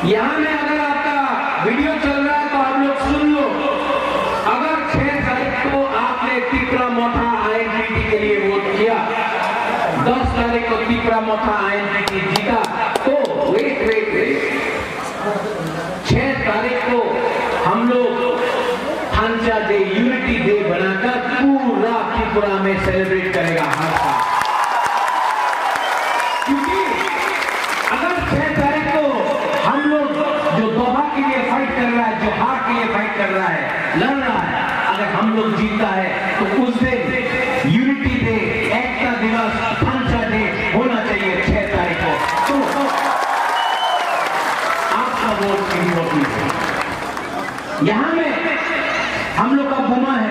यहाँ में अगर आपका वीडियो चल रहा है तो आप लोग सुन लो। अगर 6 तारीख को आपने तिप्रा मोथा आईएनपीटी के लिए वोट किया, 10 तारीख को तिप्रा मोथा आईएनपीटी जीता, तो वेट 6 तारीख को हम लोग हांचा डे, यूनिटी डे बनाकर पूरा त्रिपुरा में सेलिब्रेट करेगा हर साल। क्योंकि अगर 6 तारीख को हम लोग जो दोहा के लिए फाइट कर रहा है, जो हार के लिए फाइट कर रहा है, लड़ रहा है, अगर हम लोग जीता है तो उस दिन यूनिटी डे, एकता दिवस, हांचा डे होना चाहिए 6 तारीख को। तो आपका वोट इम्पोर्टेंट है। यहाँ में हम लोग का बुमा है,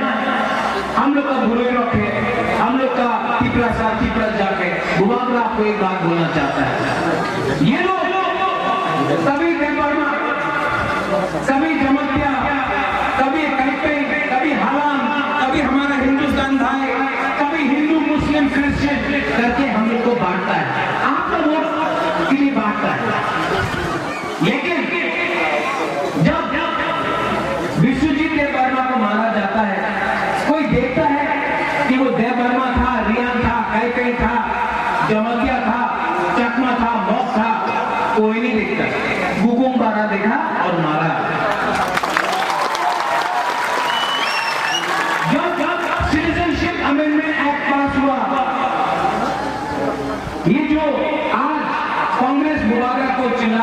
हम लोग का भुरेरोक है, हम लोग का तिप्रा जाके बुबाग्रा को एक बात बोलना चाहता है। ये लोग कभी देबर्मा, कभी जमतिया, कभी कैपेंग, कभी हलाम, कभी हमारा हिंदुस्तान भाई, कभी हिंदू मुस्लिम क्रिश्चियन करके हम लोग को बांटता है। आपका वोट के लिए बांटता है। लेकिन जब विश्वजीत देबबर्मा को मारा जाता है, कोई देखता है कि वो देबबर्मा था, रियान था, कैपेंग था, जमतिया था, चकमा था, मौत था, कोई नहीं देखता। बुबाग्रा देखा और मारा। जब सिटीजनशिप अमेंडमेंट एक्ट पास हुआ, ये जो आज कांग्रेस बुबाग्रा को चिल्ला